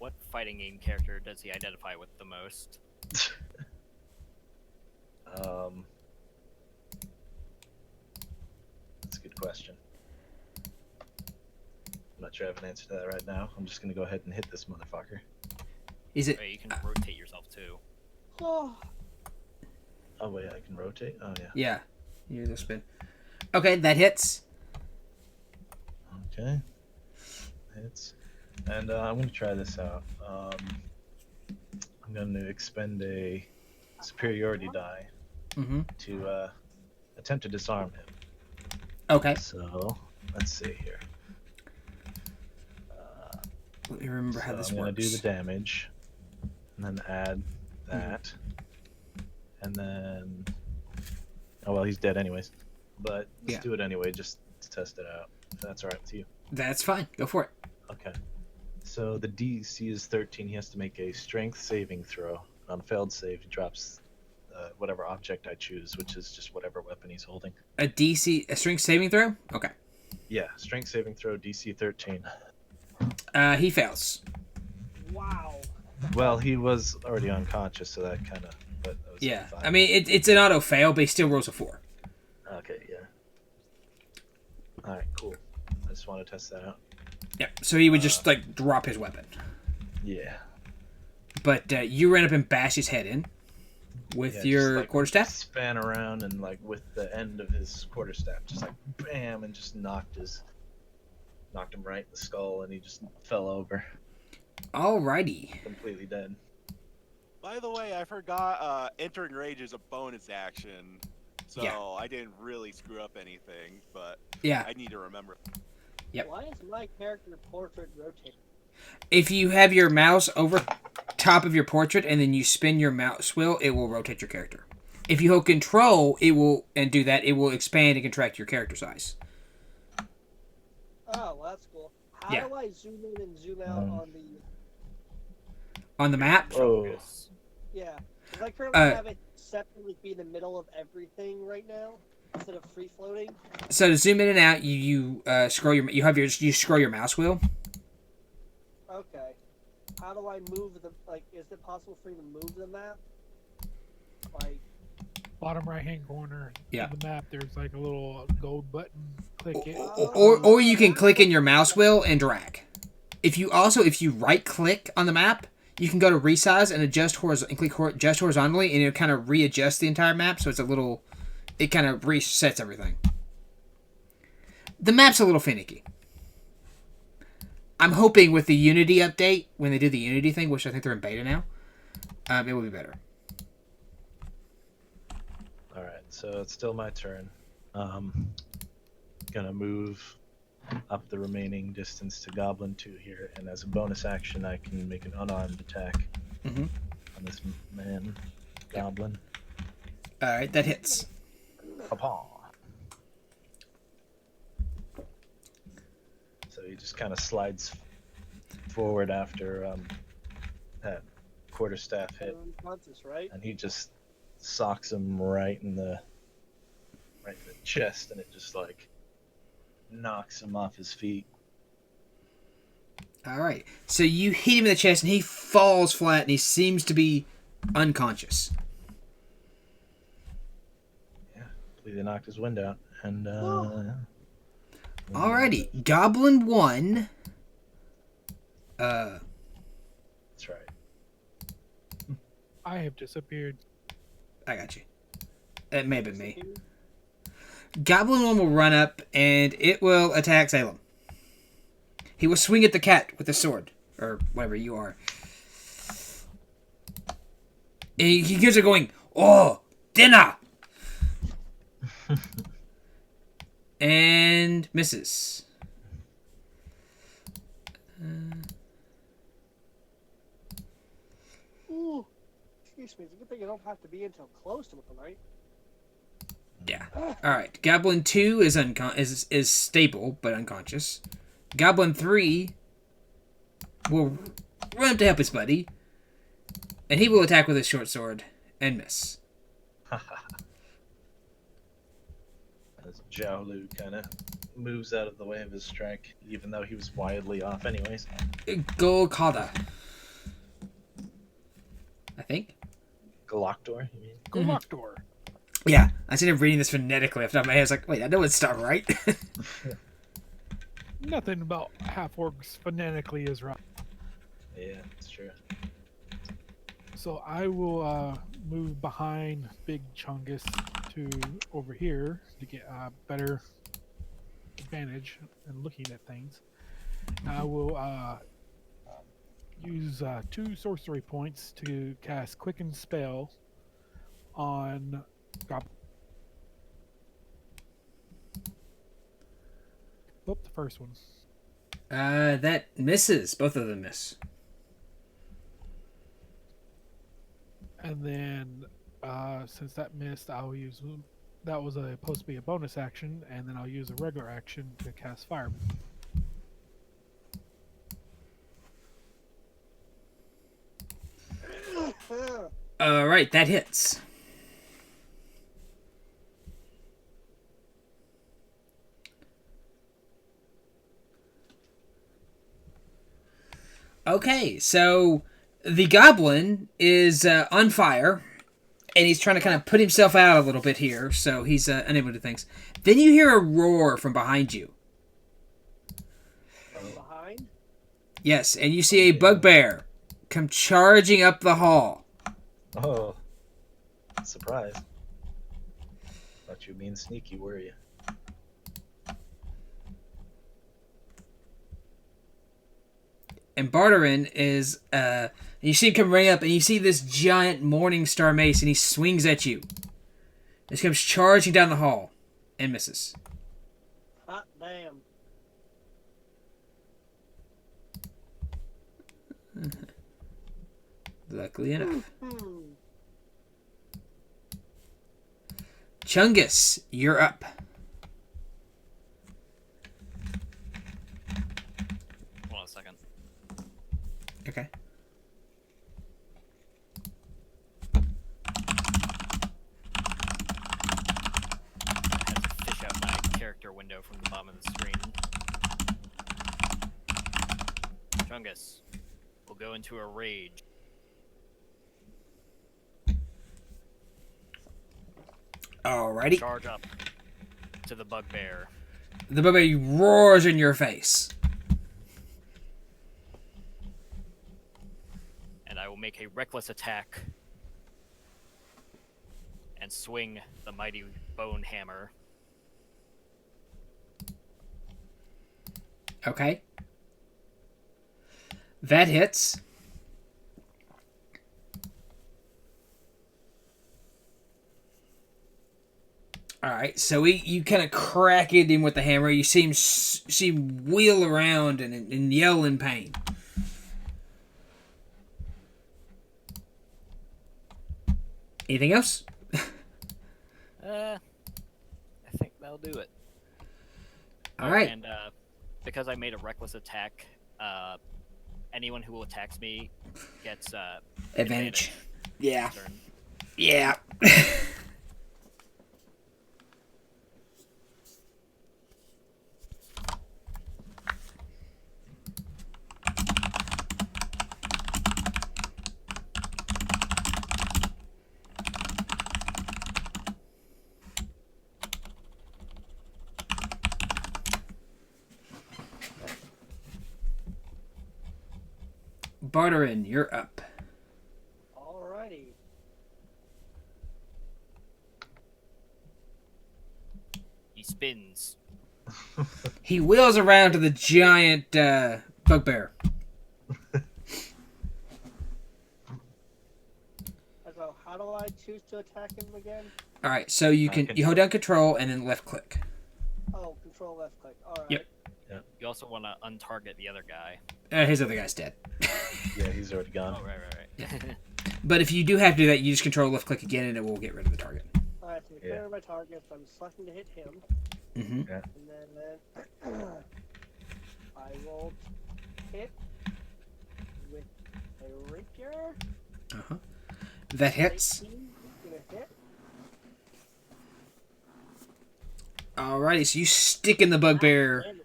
What fighting game character does he identify with the most? That's a good question. I'm not sure I have an answer to that right now. I'm just gonna go ahead and hit this motherfucker. Is it? You can rotate yourself too. Oh wait, I can rotate. Oh yeah. Yeah. You do the spin. Okay, that hits. Okay. Hits. And I'm gonna try this out. I'm gonna expend a superiority die to attempt to disarm him. Okay. So let's see here. Let me remember how this I'm gonna works. do the damage, and then add that, and then oh well, he's dead anyways. But let's do it anyway, just to test it out. If that's alright with you. That's fine. Go for it. Okay. So the DC is 13. He has to make a strength saving throw. On a failed save, he drops whatever object I choose, which is just whatever weapon he's holding. A strength saving throw? Okay. Yeah, strength saving throw, DC 13. He fails. Wow. Well, he was already unconscious, so that kind of. But that was Yeah. fine. I mean, it's an auto fail, but he still rolls a 4. Okay, yeah. Alright, cool. I just want to test that out. Yeah. So he would just like drop his weapon. Yeah. But you ran up and bashed his head in with your just, like, quarterstaff. Span around and like with the end of his quarterstaff, just like bam, and just knocked him right in the skull, and he just fell over, Alrighty. completely dead. By the way, I forgot entering rage is a bonus action, so Yeah. I didn't really screw up anything, but Yeah. I need to remember. Yep. Why is my character portrait rotating? If you have your mouse over top of your portrait and then you spin your mouse wheel, it will rotate your character. If you hold control, it will expand and contract your character size. Oh, well, that's cool. How Yeah. do I zoom in and zoom out on the... On the map, Oh, Yeah. Because I currently have it set to be in the middle of everything right now, instead of free floating. so to zoom in and out, you scroll you scroll your mouse wheel. Okay. How do I move the... Like, is it possible for me to move the map? Like... Bottom right hand corner Yeah. of the map, there's like a little gold button. Click it. Or you can click in your mouse wheel and drag. If you right click on the map, you can go to resize and adjust horizontally, and it'll kind of readjust the entire map, so it kind of resets everything. The map's a little finicky. I'm hoping with the Unity update, when they do the Unity thing, which I think they're in beta now, it will be better. alright, so it's still my turn. Gonna move up the remaining distance to Goblin 2 here, and as a bonus action, I can make an unarmed attack on this man, Goblin. Alright, that hits. Paw. So he just kind of slides forward after that quarterstaff hit, Unconscious, right? and he just socks him right in the chest, and it just like knocks him off his feet. Alright, so you hit him in the chest, and he falls flat, and he seems to be unconscious. Yeah, completely knocked his wind out, and Alrighty, Goblin 1. that's right. I have disappeared. I got you. It may have been me. Goblin 1 will run up, and it will attack Salem. He will swing at the cat with a sword, or whatever you are. And he gives it going, "Oh, dinner!" And misses. Ooh. Excuse me, it's a good thing you don't have to be until close to them, right? Yeah. Alright. Goblin 2 is stable, but unconscious. Goblin 3 will run up to help his buddy. And he will attack with his short sword and miss. As Jiaolu kind of moves out of the way of his strike, even though he was wildly off anyways. Golkada. I think. Galactor, you mean? Galactor. Yeah, I ended up reading this phonetically off the top of my head. I was like, wait, I know it's not right. Nothing about half orcs phonetically is right. Yeah, it's true. So I will move behind Big Chungus to over here to get a better advantage in looking at things. I will use 2 sorcery points to cast Quicken Spell on Goblin. Whoop, the first one. That misses. Both of them miss. And then, since that missed, I'll use... That was supposed to be a bonus action, and then I'll use a regular action to cast Fire. Alright, that hits. Okay, so the goblin is on fire, and he's trying to kind of put himself out a little bit here, so he's unable to do things. Then you hear a roar from behind you. Behind? Yes, and you see a bugbear come charging up the hall. Oh, surprise. Thought you were being sneaky, were you? And Barterin is, you see him come running up, and you see this giant Morning Star mace, and he swings at you. This comes charging down the hall, and misses. Hot damn. Luckily enough. Hmm. Chungus, you're up. Hold on a second. Okay. I had to fish out my character window from the bottom of the screen. Chungus will go into a rage. Alrighty. Charge up to the bugbear. The bugbear roars in your face. And I will make a reckless attack and swing the mighty bone hammer. Okay. That hits. Alright, so you kind of crack it in with the hammer. You see him wheel around and yell in pain. Anything else? I think that'll do it. Alright. And because I made a reckless attack, anyone who attacks me gets Advantage. Yeah. Turn. Yeah. Barterin, you're up. Alrighty. He spins. He wheels around to the giant bugbear. So how do I choose to attack him again? Alright, so you hold down control and then left click. Oh, control left click. Alright. Yep. You also want to untarget the other guy. His other guy's dead. Yeah, he's already gone. Oh, right. But if you do have to do that, you just control left click again and it will get rid of the target. Alright, so clear my target, so I'm selecting to hit him. Mm-hmm. Yeah. And then I will hit with a rapier. Uh-huh. That hits. 18 is gonna hit. Alrighty, so you stick in the bugbear, Damage.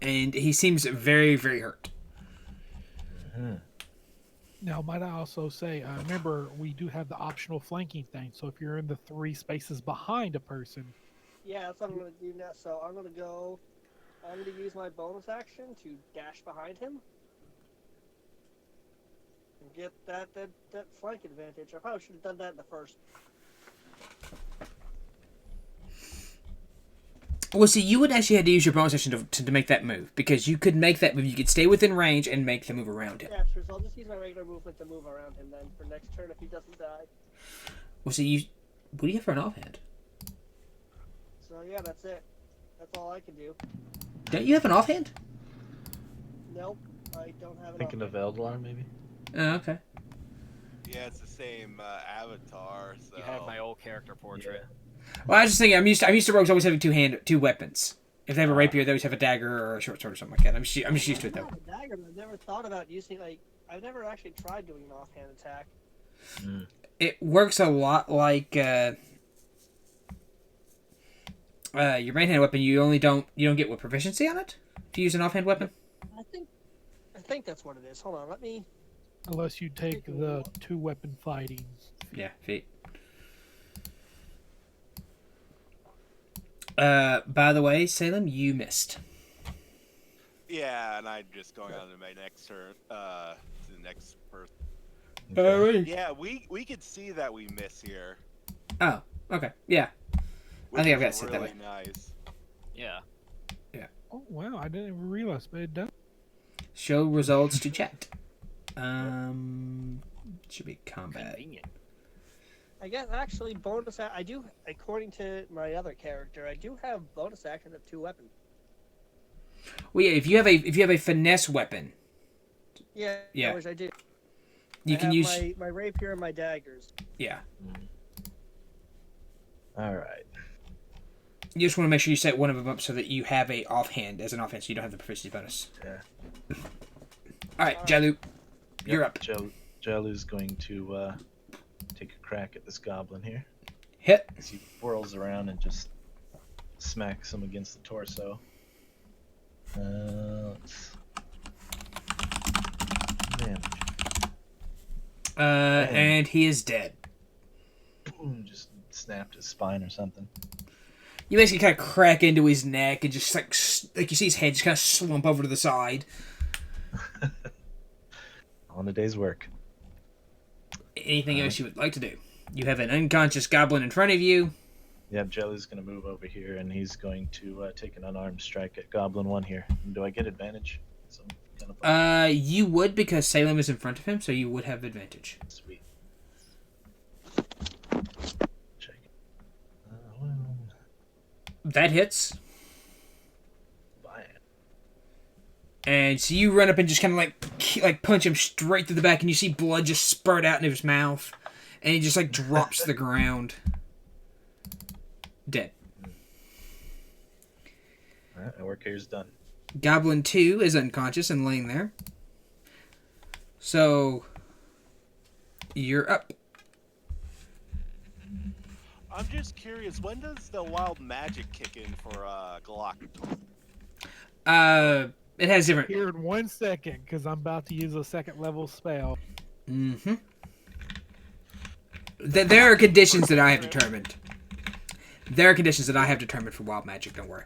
and he seems very, very hurt. Mhm. Now, might I also say, remember, we do have the optional flanking thing. So if you're in the 3 spaces behind a person, Yeah, that's what I'm gonna do now. So I'm gonna go. I'm gonna use my bonus action to dash behind him and get that flank advantage. I probably should have done that in the first. Well, see, you would actually have to use your bonus action to make that move, because you could make that move. You could stay within range and make the move around him. Yeah, sure. So I'll just use my regular movement to move around him then for next turn if he doesn't die. Well, see, what do you have for an offhand? So yeah, that's it. That's all I can do. Don't you have an offhand? Nope, I don't have it. Thinking of Eldlar, maybe? Oh, okay. Yeah, it's the same avatar. So You have my old character portrait. Well, I was just thinking, I'm used to rogues always having two weapons. If they have a rapier, they always have a dagger or a short sword or something like that. I'm just used to it, I though. have a dagger, but I've never thought about using I've never actually tried doing an offhand attack. It works a lot like your main-hand weapon. You don't get what proficiency on it if you use an offhand weapon. I think that's what it is. Hold on, let me. unless you take the 2-weapon fighting. Yeah, feet. By the way, Salem, you missed. yeah, and I'm just going on to my next turn. To the next person. Alright. Yeah, we could see that we miss here. Oh, okay. Yeah. Which think I've is got to sit that really way. nice. Yeah. Oh, wow, I didn't even realize, but it does. Show results to chat. Should be combat. Convenient. I guess actually bonus. I do, according to my other character, I do have bonus action of 2 weapons. Well, yeah, if you have a finesse weapon, Yeah, Yeah. which I do. you I can have use. my rapier and my daggers. Yeah. All right. You just want to make sure you set one of them up so that you have a offhand as an offhand, so you don't have the proficiency bonus. Yeah. All right, Jalu, you're up. Jalu's going to take a crack at this goblin here. Hit. As he whirls around and just smacks him against the torso. Let's... Man, And he is dead. just snapped his spine or something. You basically kind of crack into his neck and just like you see his head just kind of slump over to the side. On a day's work. Anything else you would like to do? You have an unconscious goblin in front of you. Yep, Jelly's going to move over here, and he's going to take an unarmed strike at Goblin 1 here. Do I get advantage? Some kind of You would, because Salem is in front of him, so you would have advantage. Sweet. Check it. Well, That hits. buy it. And so you run up and just kind of like punch him straight through the back, and you see blood just spurt out into his mouth, and he just like drops to the ground, dead. All right, my work here is done. Goblin 2 is unconscious and laying there. So you're up. I'm just curious, when does the wild magic kick in for Galactor? It has different. Here in 1 second, because I'm about to use a 2nd level spell. Mm-hmm. There are conditions that I have determined. There are conditions that I have determined for wild magic. Don't worry.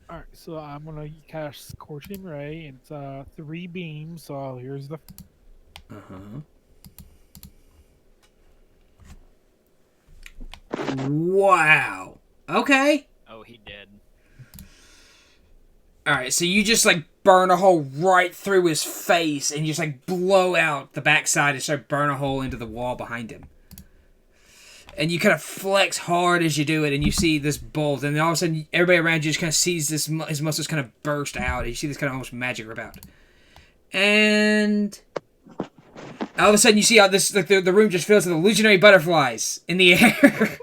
Alright, so I'm going to cast Scorching Ray. It's 3 beams, so here's the... Wow. Okay. Oh, he did. Alright, so you just like burn a hole right through his face and you just like blow out the backside and start burn a hole into the wall behind him. And you kind of flex hard as you do it, and you see this bolt, and then all of a sudden everybody around you just kind of sees this, his muscles kind of burst out, and you see this kind of almost magic rip out. And all of a sudden you see how this, like the room just fills with illusionary butterflies in the air.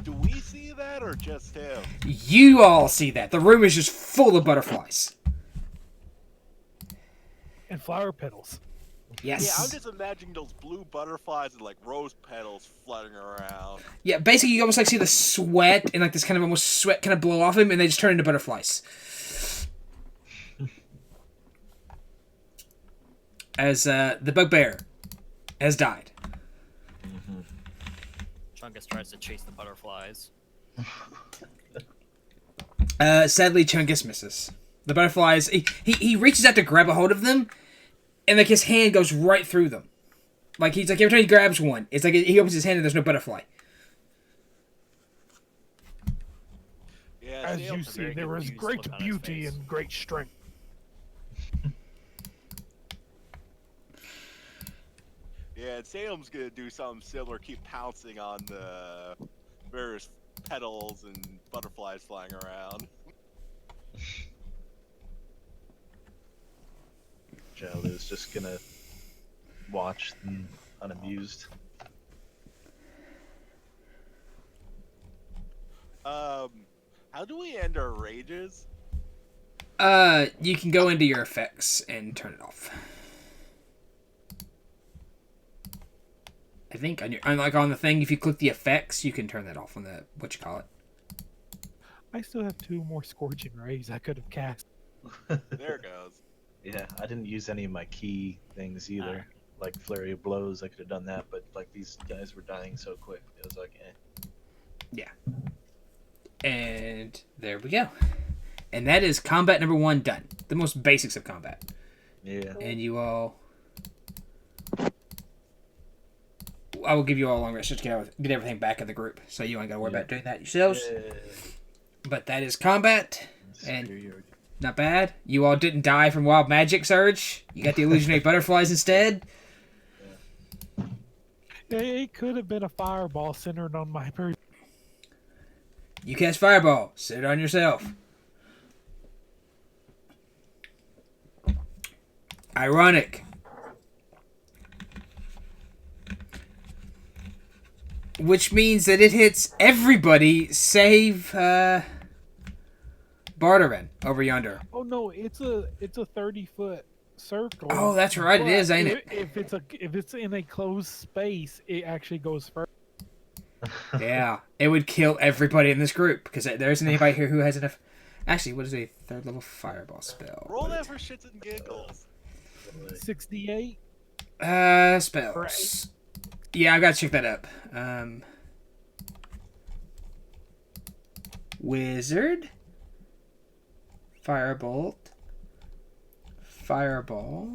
Do we see that or just him? You all see that. The room is just full of butterflies. And flower petals. Yes. Yeah, I'm just imagining those blue butterflies and like rose petals fluttering around. Yeah, basically you almost like see the sweat and like this kind of almost sweat kind of blow off him, and they just turn into butterflies. as the bugbear has died. Chungus tries to chase the butterflies. Sadly, Chungus misses. The butterflies, he reaches out to grab a hold of them, and like his hand goes right through them. Like he's like every time he grabs one, it's like he opens his hand and there's no butterfly. Yeah, As Salem's you a see, very there was confused great look on his beauty face. and great strength. Yeah, and Salem's gonna do something similar, keep pouncing on the various petals and butterflies flying around. Jalu's just gonna watch them unamused. How do we end our rages? You can go into your effects and turn it off. I think on the thing, if you click the effects, you can turn that off on the I still have 2 more Scorching Rays I could have cast. There it goes. Yeah, I didn't use any of my key things either. Like Flurry of Blows, I could have done that, but like these guys were dying so quick, it was like, eh. And there we go. And that is combat number 1 done. The most basics of combat. Yeah. And you all... I will give you all a long rest just to get everything back in the group. So you ain't got to worry about doing that yourselves. But that is combat. And not bad. You all didn't die from wild magic surge. You got the illusionary butterflies instead. Yeah, it could have been a fireball centered on my person. You cast fireball. Sit it on yourself. Ironic. Which means that it hits everybody save Barterin over yonder. Oh no, it's a 30-foot circle. Oh, that's right, it is, ain't it? If it's in a closed space, it actually goes first. Yeah, it would kill everybody in this group because there isn't anybody here who has enough. Actually, what is a 3rd level fireball spell? Roll that for shits and giggles. 68. Spells. Yeah, I gotta check that up. Wizard. Firebolt. Fireball.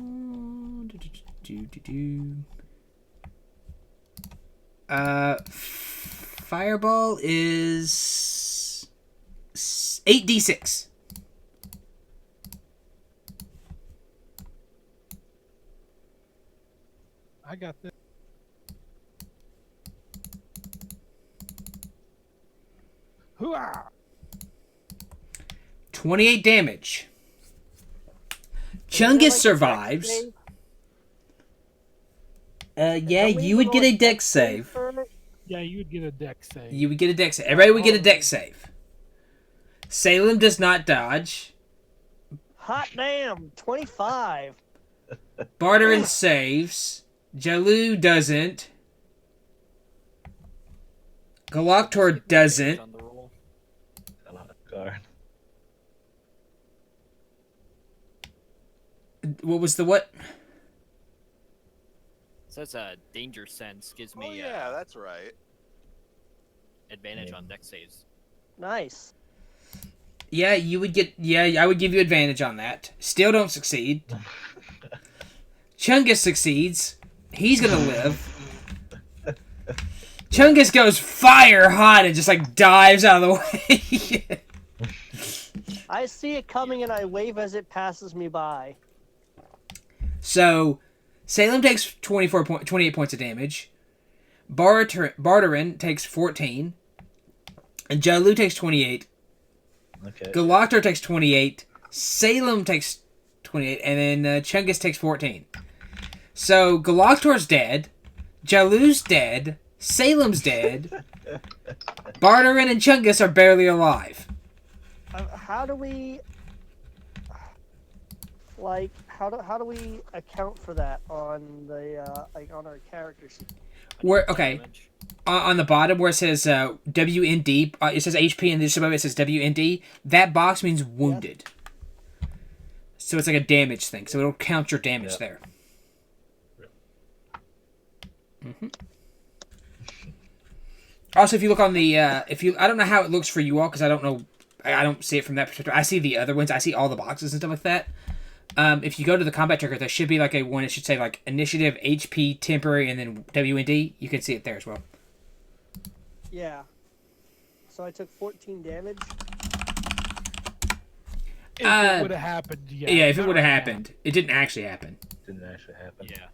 Fireball is 8d6. I got this. Hooah! 28 damage. Is there, Chungus like, a dex survives. save? Yeah, Don't we you would go get to a dex save. for it? Yeah, you would get a dex save. You would get a dex save. Everybody would get a dex save. Salem does not dodge. Hot damn, 25. Barterin saves. Jalu doesn't. Galactor doesn't. On the roll. Guard. What was the what? So it's a danger sense gives Oh me yeah, that's right. advantage on dex saves. Nice. Yeah, you would get. Yeah, I would give you advantage on that. Still don't succeed. Chungus succeeds. He's gonna live. Chungus goes fire hot and just like dives out of the way. I see it coming and I wave as it passes me by. So, Salem takes 28 points of damage. Barterin takes 14. And Jalu takes 28. Okay. Galactor takes 28. Salem takes 28. And then Chungus takes 14. So, Galactor's dead. Jalu's dead. Salem's dead. Barterin and Chungus are barely alive. How do we... Like, how do we account for that on the like on our character sheet? Okay. Damage. On the bottom where it says WND, it says HP, and just above it says WND. That box means wounded. So it's like a damage thing. So it'll count your damage Yep. there. Also, if you look on the, I don't know how it looks for you all because I don't know, I don't see it from that perspective. I see the other ones. I see all the boxes and stuff like that. If you go to the combat tracker, there should be like a one. It should say like initiative, HP, temporary, and then WND. You can see it there as well. Yeah. So I took 14 damage. If it would have happened, yeah. Yeah, if it not would have right now. happened, it didn't actually happen. Didn't actually happen. Yeah.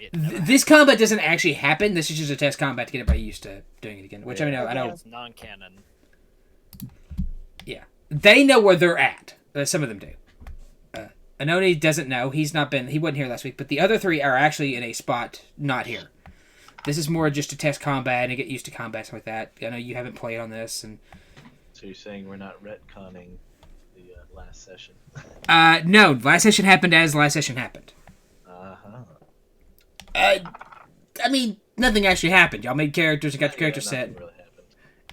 It never This combat doesn't actually happen. This is just a test combat to get everybody used to doing it again. Which I mean, I know It's non-canon. they know where they're at. Some of them do. Anoni doesn't know. He wasn't here last week. But the other three are actually in a spot not here. This is more just to test combat and get used to combat stuff like that. I know you haven't played on this, and So you're saying we're not retconning the last session? no, last session happened as last session happened. Uh-huh. I mean, nothing actually happened. Y'all made characters and got your character set, Nothing really happened.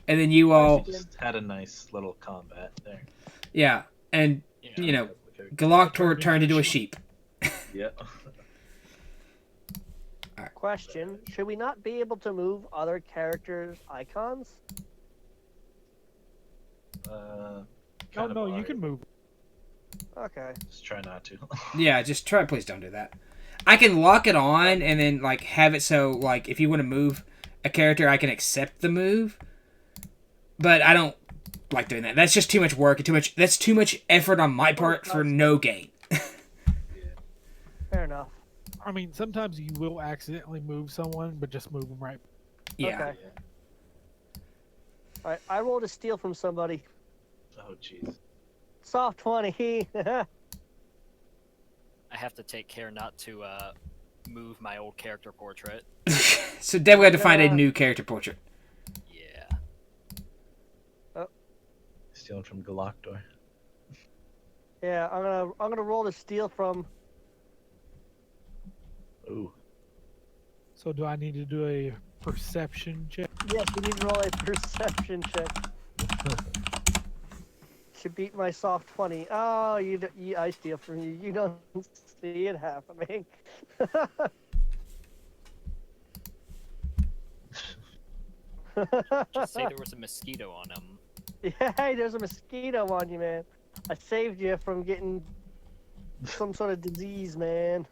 and then you all, Actually just had a nice little combat there. yeah, and Yeah. you know, Galactor turned into a sheep. Yeah. Question: should we not be able to move other characters' icons? Oh kind of no, you alright. can move. Okay. Just try not to. Yeah, just try. Please don't do that. I can lock it on and then like have it so like if you want to move a character, I can accept the move. But I don't like doing that. That's just too much work and that's too much effort on my part for no gain. Fair enough. I mean, sometimes you will accidentally move someone, but just move them right. Yeah. Okay. All right. I rolled a steal from somebody. Oh jeez. Soft 20. I have to take care not to move my old character portrait. So then we had to find a new character portrait. Yeah. Stealing from Galactor. Yeah, I'm gonna roll the steal from. Ooh. So do I need to do a perception check? Yes, you need to roll a perception check. Should beat my soft 20. Oh, I steal from you. You don't see it happening. Just say there was a mosquito on him. Yeah, hey, there's a mosquito on you, man. I saved you from getting some sort of disease, man.